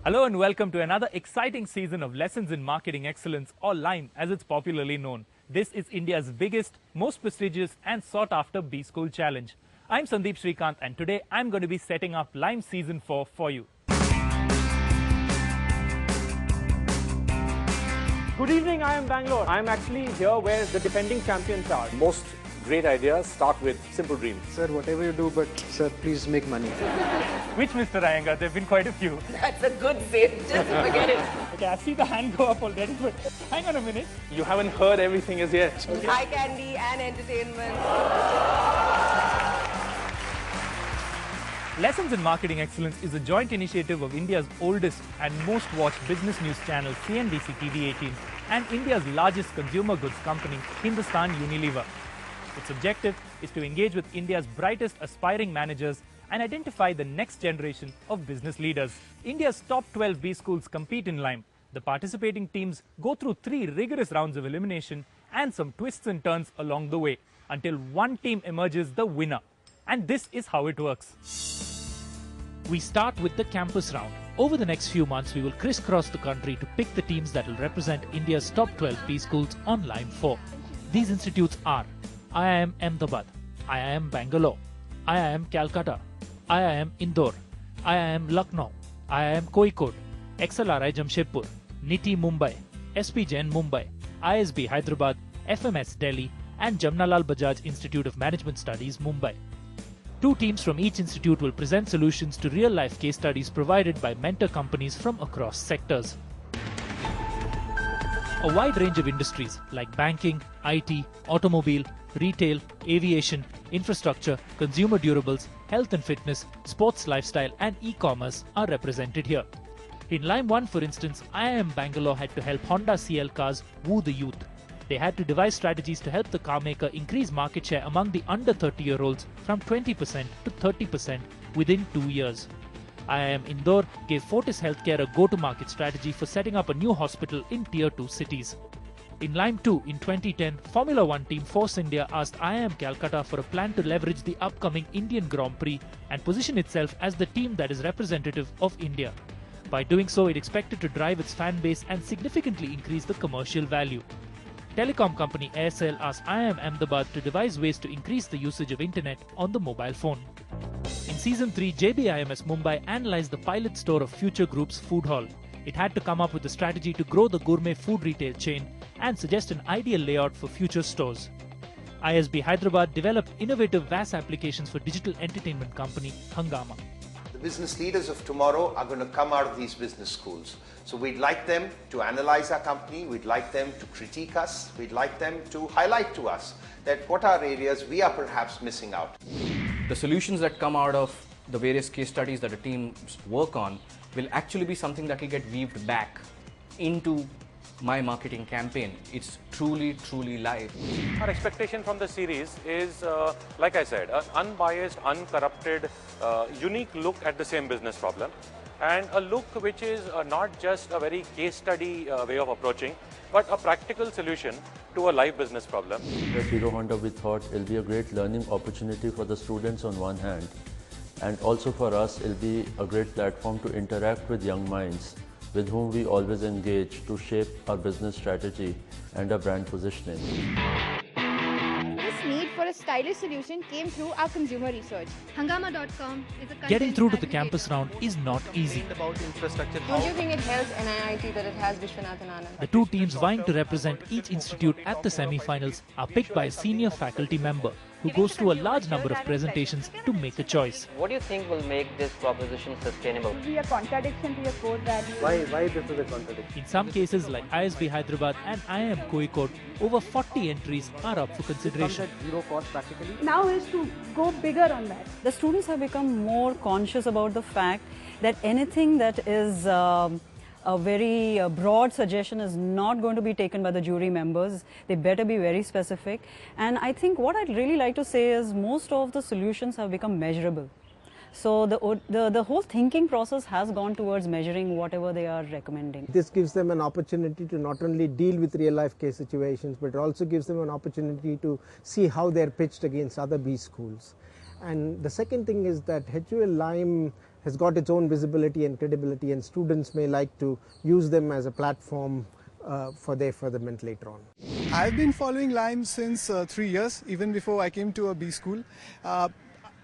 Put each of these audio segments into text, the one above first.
Hello and welcome to another exciting season of Lessons in Marketing Excellence, or LIME as it's popularly known. This is India's biggest, most prestigious and sought-after B-School challenge. I'm Sandeep Srikanth and today I'm going to be setting up LIME Season 4 for you. Good evening, I am Bangalore. I am actually here where the defending champions are. Most great ideas start with simple dreams. Sir, whatever you do, but sir, please make money. Which Mr. Iyengar? There have been quite a few. That's a good bit. Just forget it. Okay, I see the hand go up already, but hang on a minute. You haven't heard everything as yet. Okay. Eye candy and entertainment. Lessons in Marketing Excellence is a joint initiative of India's oldest and most watched business news channel, CNBC TV18, and India's largest consumer goods company, Hindustan Unilever. Its objective is to engage with India's brightest aspiring managers and identify the next generation of business leaders. India's top 12 B schools compete in LIME. The participating teams go through 3 rigorous rounds of elimination and some twists and turns along the way until one team emerges the winner. And this is how it works. We start with the campus round. Over the next few months, we will crisscross the country to pick the teams that will represent India's top 12 B schools on LIME 4. These institutes are IIM Ahmedabad, IIM Bangalore, IIM Calcutta, IIM Indore, IIM Lucknow, IIM Kozhikode, XLRI Jamshedpur, NITI Mumbai, SP Jain Mumbai, ISB Hyderabad, FMS Delhi, and Jamnalal Bajaj Institute of Management Studies Mumbai. 2 teams from each institute will present solutions to real-life case studies provided by mentor companies from across sectors. A wide range of industries like banking, IT, automobile, retail, aviation, infrastructure, consumer durables, health and fitness, sports lifestyle and e-commerce are represented here. In LIME 1, for instance, IIM Bangalore had to help Honda CL cars woo the youth. They had to devise strategies to help the car maker increase market share among the under 30-year-olds from 20% to 30% within 2 years. IIM Indore gave Fortis Healthcare a go-to-market strategy for setting up a new hospital in Tier 2 cities. In LIME 2 in 2010, Formula 1 team Force India asked IIM Calcutta for a plan to leverage the upcoming Indian Grand Prix and position itself as the team that is representative of India. By doing so, it expected to drive its fan base and significantly increase the commercial value. Telecom company Aircel asked IIM Ahmedabad to devise ways to increase the usage of internet on the mobile phone. In Season 3, JBIMS Mumbai analyzed the pilot store of Future Group's food hall. It had to come up with a strategy to grow the gourmet food retail chain and suggest an ideal layout for future stores. ISB Hyderabad developed innovative VAS applications for digital entertainment company Hungama. The business leaders of tomorrow are going to come out of these business schools. So we'd like them to analyze our company, we'd like them to critique us, we'd like them to highlight to us that what are areas we are perhaps missing out. The solutions that come out of the various case studies that the teams work on will actually be something that will get weaved back into my marketing campaign. It's truly live. Our expectation from the series is, like I said, an unbiased, uncorrupted, unique look at the same business problem. And a look which is not just a very case study way of approaching, but a practical solution to a live business problem. At Hero Honda, we thought it'll be a great learning opportunity for the students on one hand, and also for us it'll be a great platform to interact with young minds with whom we always engage to shape our business strategy and our brand positioning. This need for a stylish solution came through our consumer research. Hungama.com is a Getting through to the campus round is not easy. Don't you think it helps NIIT that it has Vishwanathan Anand? The 2 teams vying to represent each institute at the semi-finals are picked by a senior faculty member who goes through a large number of presentations to make a choice. What do you think will make this proposition sustainable? It will be a contradiction to your core values. Why this is a contradiction? In some cases like ISB Hyderabad and IIM Kozhikode, over 40 entries are up for consideration. Zero cost practically. Now is to go bigger on that. The students have become more conscious about the fact that anything that is a very broad suggestion is not going to be taken by the jury members. They better be very specific. And I think what I'd really like to say is most of the solutions have become measurable. So the whole thinking process has gone towards measuring whatever they are recommending. This gives them an opportunity to not only deal with real life case situations, but it also gives them an opportunity to see how they're pitched against other B schools. And the second thing is that HUL LIME has got its own visibility and credibility, and students may like to use them as a platform for their furtherment later on. I've been following Lime since 3 years, even before I came to a B school.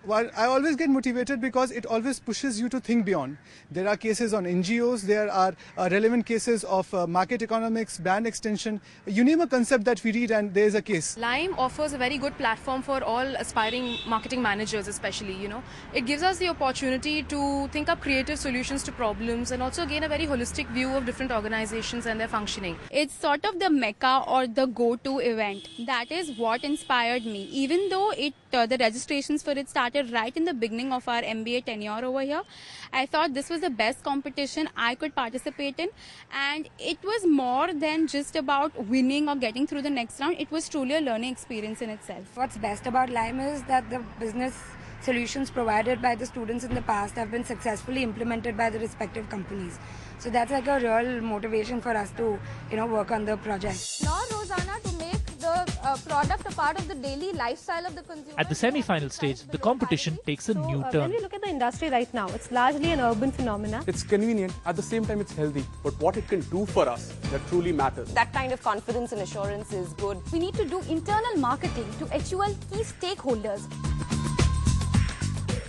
Well, I always get motivated because it always pushes you to think beyond. There are cases on NGOs, there are relevant cases of market economics, brand extension. You name a concept that we read and there is a case. Lime offers a very good platform for all aspiring marketing managers especially, It gives us the opportunity to think up creative solutions to problems and also gain a very holistic view of different organizations and their functioning. It's sort of the mecca or the go-to event. That is what inspired me. Even though the registrations for it started right in the beginning of our MBA tenure over here, I thought this was the best competition I could participate in, and it was more than just about winning or getting through the next round. It was truly a learning experience in itself. What's best about Lime is that the business solutions provided by the students in the past have been successfully implemented by the respective companies. So that's like a real motivation for us to, work on the project. Now, Rosanna, to make the product a part of the daily lifestyle of the consumer. At the semi-final stage, the competition takes a new turn. When we look at the industry right now, it's largely an urban phenomenon. It's convenient, at the same time it's healthy, but what it can do for us, that truly matters. That kind of confidence and assurance is good. We need to do internal marketing to HUL key stakeholders.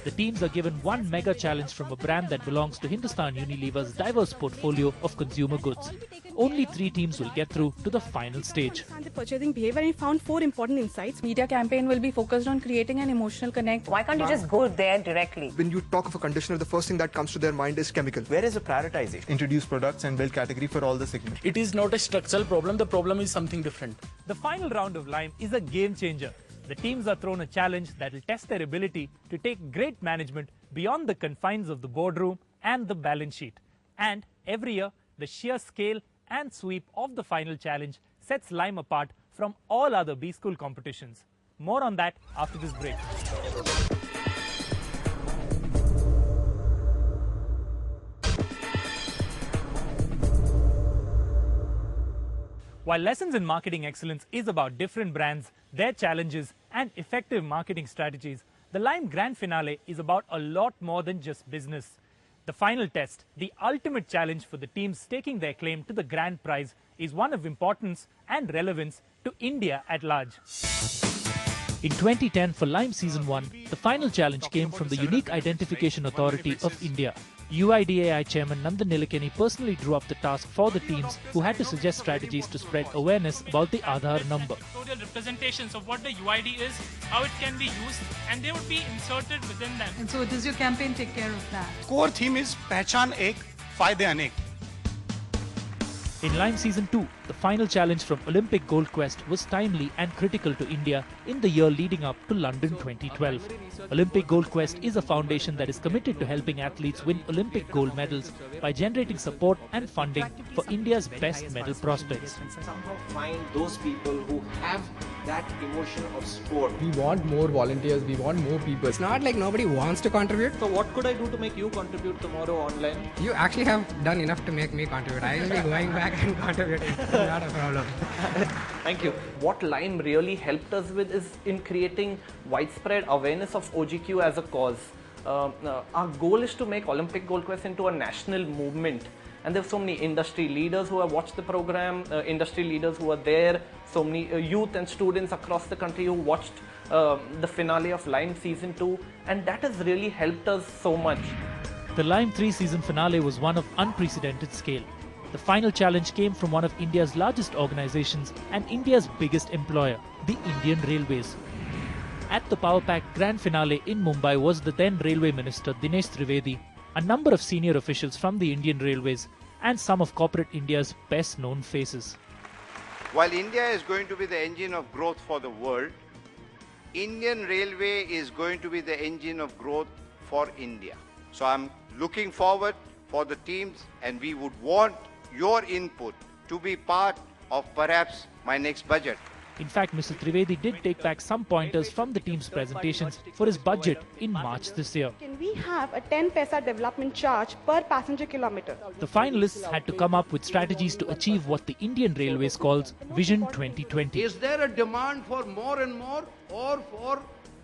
The teams are given one mega challenge from a brand that belongs to Hindustan Unilever's diverse portfolio of consumer goods. Only 3 teams will get through to the final stage. The purchasing behavior, and we found 4 important insights. Media campaign will be focused on creating an emotional connect. Why can't you just go there directly? When you talk of a conditioner, the first thing that comes to their mind is chemical. Where is the prioritization? Introduce products and build category for all the segments. It is not a structural problem, the problem is something different. The final round of Lime is a game changer. The teams are thrown a challenge that will test their ability to take great management beyond the confines of the boardroom and the balance sheet. And every year, the sheer scale and sweep of the final challenge sets Lime apart from all other B school competitions. More on that after this break. While Lessons in Marketing Excellence is about different brands, their challenges and effective marketing strategies, the Lime Grand Finale is about a lot more than just business. The final test, the ultimate challenge for the teams staking their claim to the grand prize, is one of importance and relevance to India at large. In 2010, for Lime Season 1, the final challenge came from the Unique Identification Authority of India. UIDAI Chairman Nandan Nilekani personally drew up the task for the teams, who had to suggest strategies to spread awareness about the Aadhaar number. Pictorial representations of what the UID is, how it can be used, and they would be inserted within them. And so does your campaign take care of that? Core theme is Pehchan Ek, Fayde Anek. In Lime Season 2, the final challenge from Olympic Gold Quest was timely and critical to India in the year leading up to London 2012. Olympic Gold Quest is a foundation that is committed to helping athletes win Olympic gold medals by generating support and funding for India's best medal prospects. Somehow find those people who have that emotion of sport. We want more volunteers, we want more people. It's not like nobody wants to contribute. So what could I do to make you contribute tomorrow online? You actually have done enough to make me contribute. I will be going back and contributing. Not a problem. Thank you. What Lime really helped us with is in creating widespread awareness of OGQ as a cause. Our goal is to make Olympic Gold Quest into a national movement. And there are so many industry leaders who have watched the program, industry leaders who are there, so many youth and students across the country who watched the finale of Lime Season 2, and that has really helped us so much. The Lime 3 season finale was one of unprecedented scale. The final challenge came from one of India's largest organizations and India's biggest employer, the Indian Railways. At the Power Pack Grand Finale in Mumbai was the then Railway Minister Dinesh Trivedi, a number of senior officials from the Indian Railways, and some of corporate India's best known faces. While India is going to be the engine of growth for the world, Indian Railway is going to be the engine of growth for India. So I'm looking forward for the teams, and we would want your input to be part of perhaps my next budget. In fact, Mr. Trivedi did take back some pointers from the team's presentations for his budget in March this year. Can we have a 10 paisa development charge per passenger kilometer? The finalists had to come up with strategies to achieve what the Indian Railways calls Vision 2020. Is there a demand for more and more, or for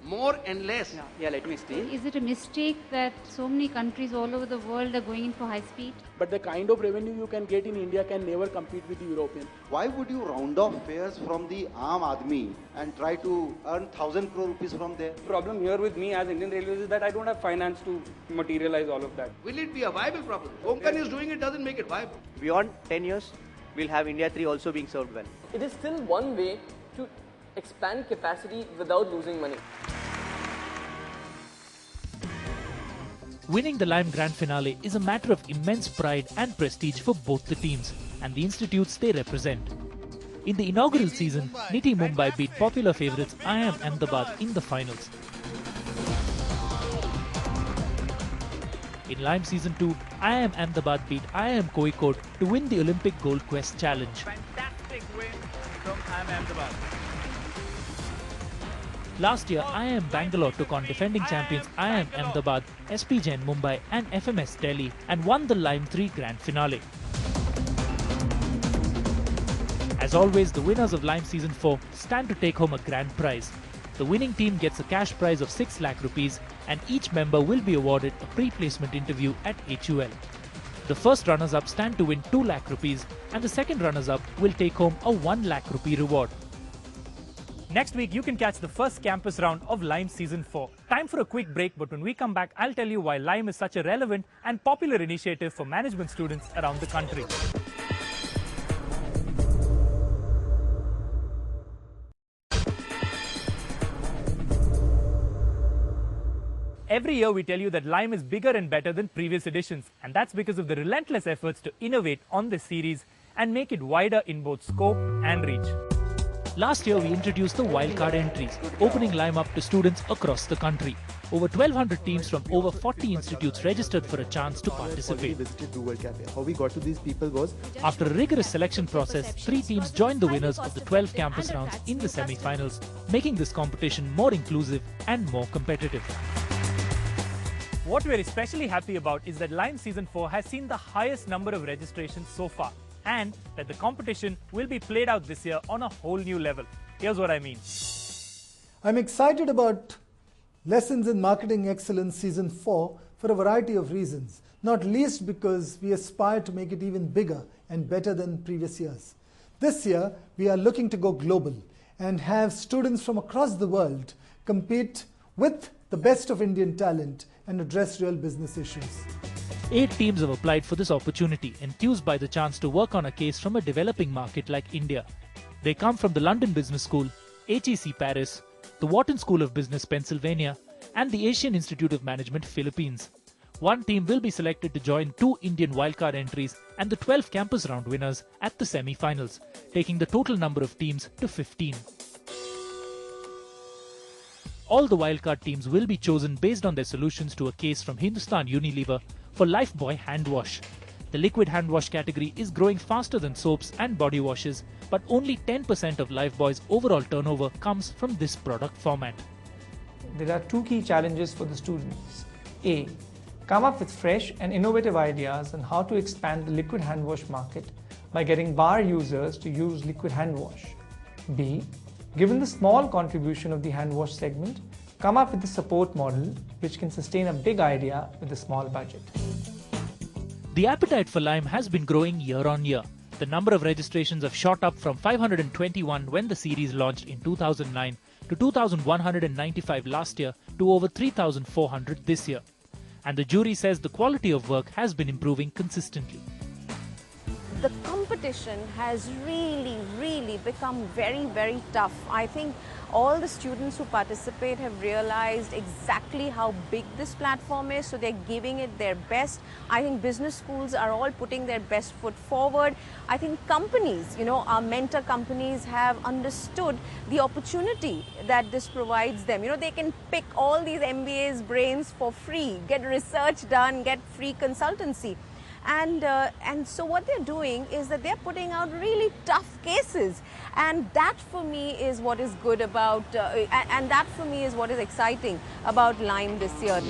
more and less. Yeah, let me explain. Is it a mistake that so many countries all over the world are going in for high speed? But the kind of revenue you can get in India can never compete with the European. Why would you round off fares from the Aam Aadmi and try to earn 1,000 crore rupees from there? Problem here with me as Indian Railways is that I don't have finance to materialize all of that. Will it be a viable proposition? Konkan is doing it, doesn't make it viable. Beyond 10 years, we'll have India 3 also being served well. It is still one way to expand capacity without losing money. Winning the Lime Grand Finale is a matter of immense pride and prestige for both the teams and the institutes they represent. In the inaugural season, Niti Mumbai beat popular favourites IIM Ahmedabad in the finals. In Lime Season 2, IIM Ahmedabad beat IIM Kozhikode to win the Olympic Gold Quest Challenge. Fantastic win from IIM Ahmedabad. Last year, IIM Bangalore took on defending champions IIM Ahmedabad, Epsiode Mumbai and FMS Delhi and won the Lime 3 Grand Finale. As always, the winners of Lime Season 4 stand to take home a grand prize. The winning team gets a cash prize of 6 lakh rupees and each member will be awarded a pre-placement interview at HUL. The first runners-up stand to win 2 lakh rupees and the second runners-up will take home a 1 lakh rupee reward. Next week, you can catch the first campus round of Lime Season 4. Time for a quick break, but when we come back, I'll tell you why Lime is such a relevant and popular initiative for management students around the country. Every year we tell you that Lime is bigger and better than previous editions, and that's because of the relentless efforts to innovate on this series and make it wider in both scope and reach. Last year we introduced the wildcard entries, opening Lime up to students across the country. Over 1,200 teams from over 40 institutes registered for a chance to participate. How we got to these people was... After a rigorous selection process, 3 teams joined the winners of the 12 campus rounds in the semi-finals, making this competition more inclusive and more competitive. What we're especially happy about is that Lime Season 4 has seen the highest number of registrations so far, and that the competition will be played out this year on a whole new level. Here's what I mean. I'm excited about Lessons in Marketing Excellence Season 4 for a variety of reasons, not least because we aspire to make it even bigger and better than previous years. This year, we are looking to go global and have students from across the world compete with the best of Indian talent and address real business issues. 8 teams have applied for this opportunity, enthused by the chance to work on a case from a developing market like India. They come from the London Business School, HEC Paris, the Wharton School of Business Pennsylvania, and the Asian Institute of Management Philippines. One team will be selected to join 2 Indian wildcard entries and the 12 campus round winners at the semi-finals, taking the total number of teams to 15. All the wildcard teams will be chosen based on their solutions to a case from Hindustan Unilever for Lifebuoy hand wash. The liquid hand wash category is growing faster than soaps and body washes, but only 10% of Lifebuoy's overall turnover comes from this product format. There are 2 key challenges for the students. A. Come up with fresh and innovative ideas on how to expand the liquid hand wash market by getting bar users to use liquid hand wash. B. Given the small contribution of the hand wash segment, come up with a support model which can sustain a big idea with a small budget. The appetite for Lime has been growing year on year. The number of registrations have shot up from 521 when the series launched in 2009 to 2,195 last year to over 3,400 this year. And the jury says the quality of work has been improving consistently. The competition has really become very tough. I think all the students who participate have realized exactly how big this platform is, so they're giving it their best. I think business schools are all putting their best foot forward. I think companies, our mentor companies have understood the opportunity that this provides them. They can pick all these MBAs brains for free, get research done, get free consultancy. And so what they're doing is that they're putting out really tough cases, and that for me is what is good about, and that for me is what is exciting about Lime this year.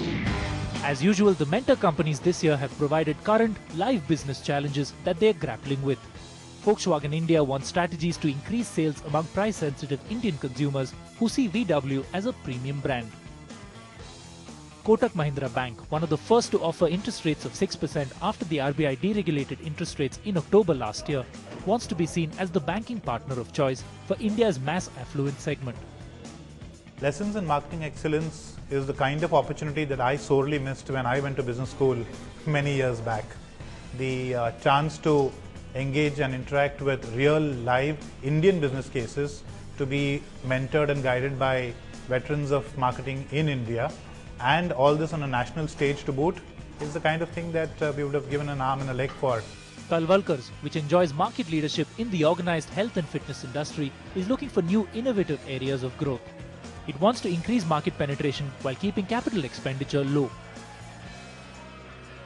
As usual, the mentor companies this year have provided current live business challenges that they're grappling with. Volkswagen India wants strategies to increase sales among price-sensitive Indian consumers who see VW as a premium brand. Kotak Mahindra Bank, one of the first to offer interest rates of 6% after the RBI deregulated interest rates in October last year, wants to be seen as the banking partner of choice for India's mass affluent segment. Lessons in marketing excellence is the kind of opportunity that I sorely missed when I went to business school many years back. The chance to engage and interact with real live Indian business cases, to be mentored and guided by veterans of marketing in India, and all this on a national stage to boot, is the kind of thing that we would have given an arm and a leg for. Talwalkar's, which enjoys market leadership in the organized health and fitness industry, is looking for new innovative areas of growth. It wants to increase market penetration while keeping capital expenditure low.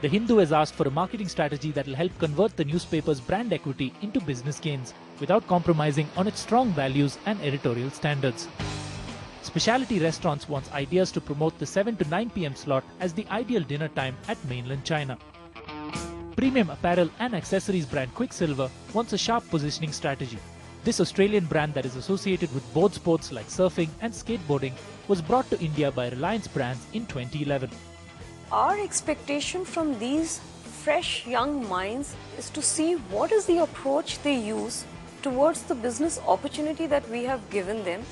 The Hindu has asked for a marketing strategy that will help convert the newspaper's brand equity into business gains without compromising on its strong values and editorial standards. Specialty Restaurants wants ideas to promote the 7 to 9 p.m. slot as the ideal dinner time at mainland China. Premium apparel and accessories brand Quicksilver wants a sharp positioning strategy. This Australian brand that is associated with board sports like surfing and skateboarding was brought to India by Reliance Brands in 2011. Our expectation from these fresh young minds is to see what is the approach they use towards the business opportunity that we have given them.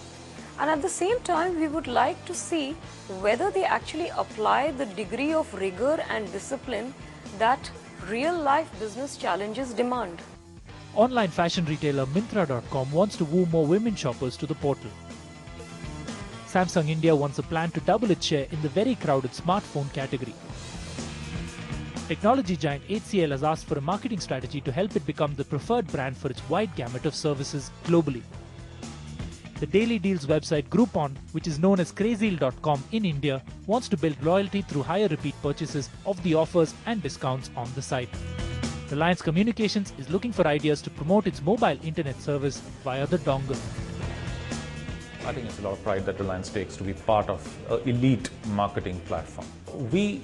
And at the same time, we would like to see whether they actually apply the degree of rigor and discipline that real-life business challenges demand. Online fashion retailer Myntra.com wants to woo more women shoppers to the portal. Samsung India wants a plan to double its share in the very crowded smartphone category. Technology giant HCL has asked for a marketing strategy to help it become the preferred brand for its wide gamut of services globally. The daily deals website Groupon, which is known as Crazyl.com in India, wants to build loyalty through higher repeat purchases of the offers and discounts on the site. Reliance Communications is looking for ideas to promote its mobile internet service via the dongle. I think it's a lot of pride that Reliance takes to be part of an elite marketing platform. We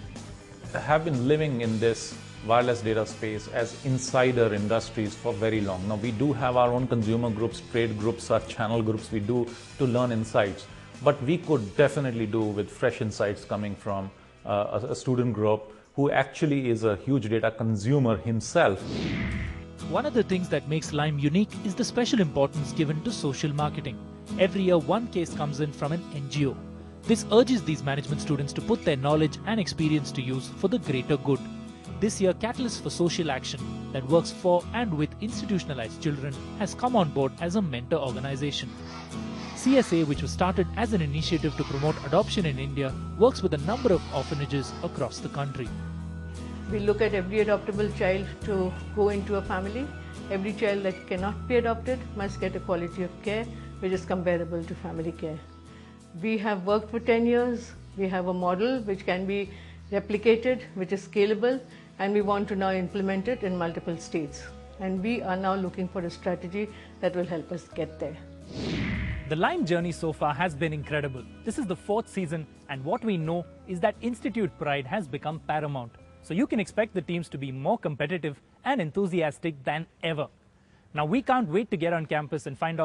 have been living in this wireless data space as insider industries for very long. Now we do have our own consumer groups, trade groups, our channel groups we do to learn insights. But we could definitely do with fresh insights coming from a student group who actually is a huge data consumer himself. One of the things that makes Lime unique is the special importance given to social marketing. Every year one case comes in from an NGO. This urges these management students to put their knowledge and experience to use for the greater good. This year, Catalyst for Social Action, that works for and with institutionalized children, has come on board as a mentor organization. CSA, which was started as an initiative to promote adoption in India, works with a number of orphanages across the country. We look at every adoptable child to go into a family. Every child that cannot be adopted must get a quality of care which is comparable to family care. We have worked for 10 years. We have a model which can be replicated, which is scalable, and we want to now implement it in multiple states. And we are now looking for a strategy that will help us get there. The Lime journey so far has been incredible. This is the 4th season, and what we know is that institute pride has become paramount. So you can expect the teams to be more competitive and enthusiastic than ever. Now we can't wait to get on campus and find out